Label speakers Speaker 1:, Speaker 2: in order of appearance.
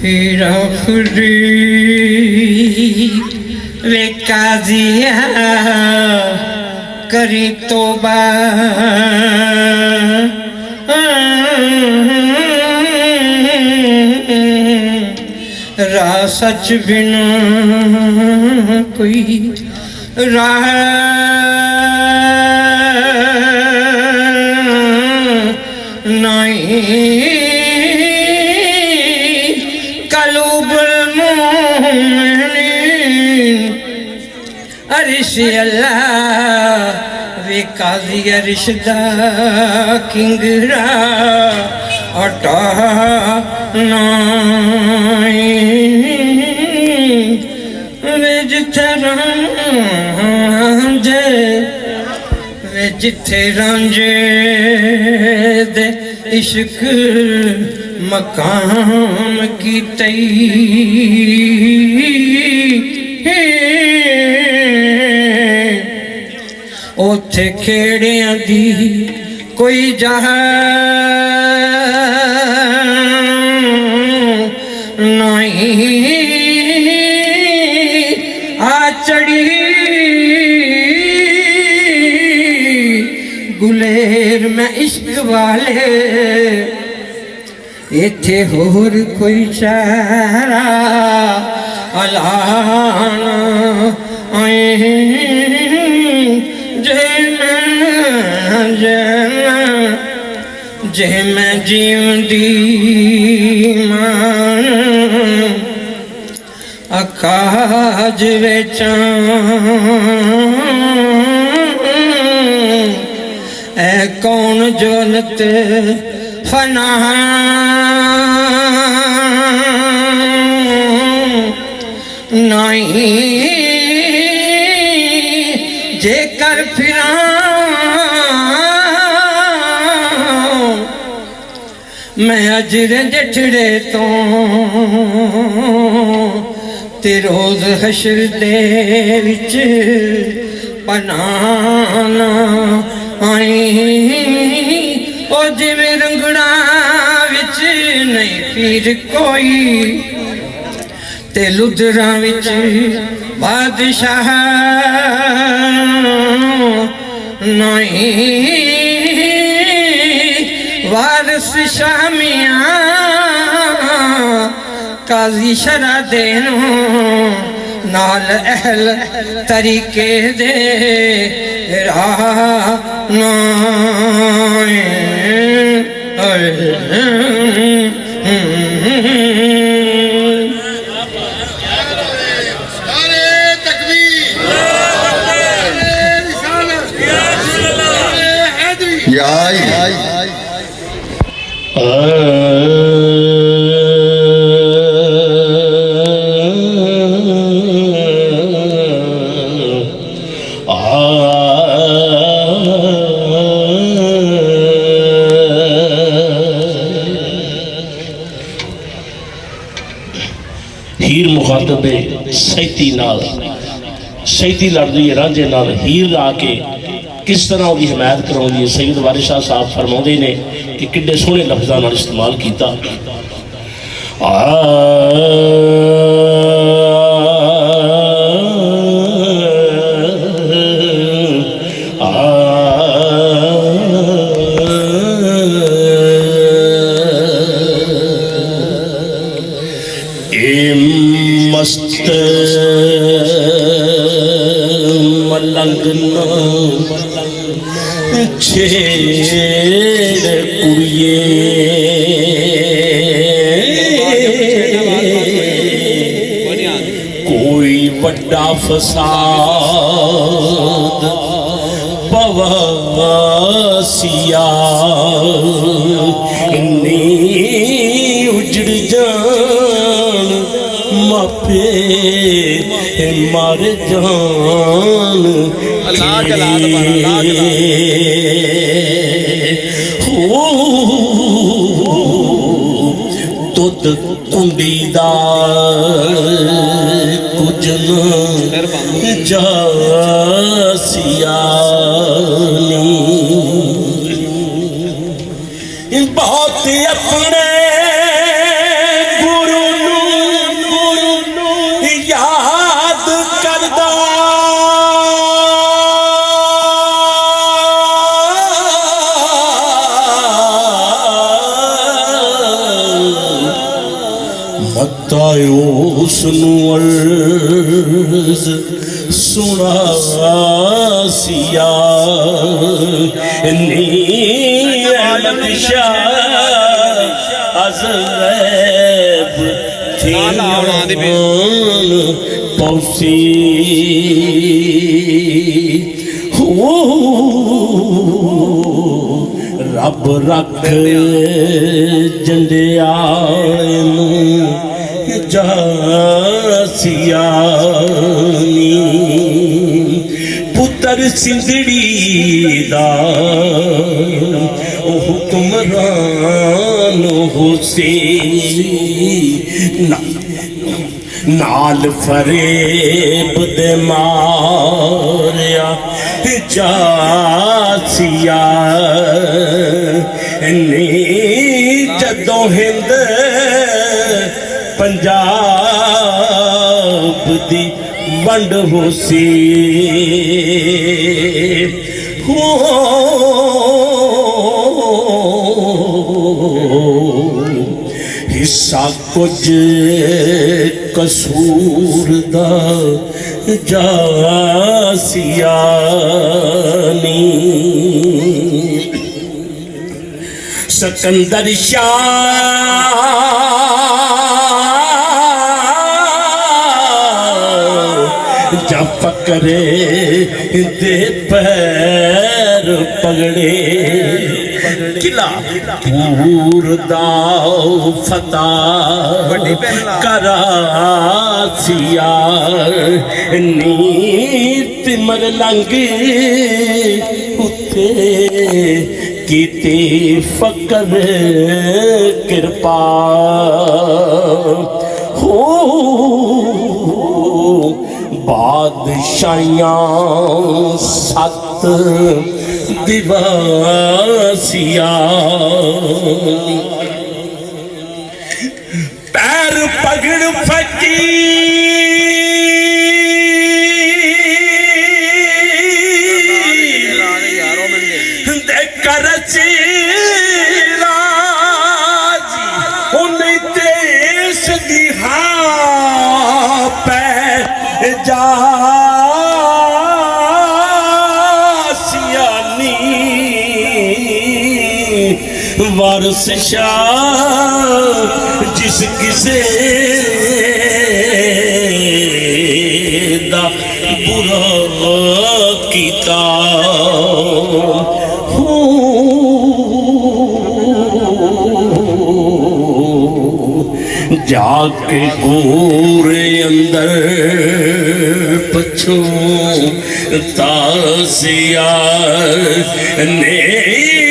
Speaker 1: हेरा फरी वे काजिया करी तोबा रा सच बिना कोई राह नहीं कलूबुल मोमिनीन अरिश अल्लाह वे काजी अरिशदा किंगरा अटा वे जिथे रांझे वे जिथे रांझे दे इश्क मकाम की तई ओथे खेड़ियां दी कोई जहां नहीं आ चढ़ी गुलेर में इश्क वाले इथे होर कोई चारा अलाना जे मैं जीवदी मान अकाज वेचा ए कौन जोलत फना नहीं जे कर फिरा मैं अजरे जठड़े तो ते रोज हशर दे विच पनाना आई ओ जिवें रंगड़ा विच नहीं पीर कोई ते लुदरा विच बादशाह नहीं वारस शामिया काजी शरा देनो नाल अहल तरीके दे राह
Speaker 2: हीर मुखातब सैती नाल सैती लड़दी है रांझे नाल हीर आके किस तरह उसकी हिमायत करवाती है। सैयद वारिस शाह साहब फरमाते ने कि किड्डे सोहने लफ्ज़ां नाल इस्तेमाल किया। मस्त मलंग छेड़ कुड़िए कोई बड़ा फसाद पवासिया इन्नी उजड़ जान मापे मर जान दुध कुंडी दा कुछ न जासियानी बहुत अपने गुरु नू मता उसनू अर्ज सुना सिया नी अहमद शाह अज़ैब थी पौसी रब रख जंडियालू जासियानी पुत्र सिंधड़ी दा हुक्मरान हुसैन नाल फरेब दे मारिया जासिया नी जदों हिंद पंजाब दी वंड होसी हिस्सा कुछ कसूर दा जासियानी सिकंदर शाह जा पकड़े दे पैर पगड़े किला पूर दाओ फता करासिया नीत मर लंग उते कीते फकर कृपा हो बादशाहियां सत दिवासिया पैर पगड़ फकीर दे कर चिराजी उन्हें देश दी हाँ पै जा वारस शाह जिस किसे दा बुरा कीता जाके पूरे अंदर पछो तासिया ने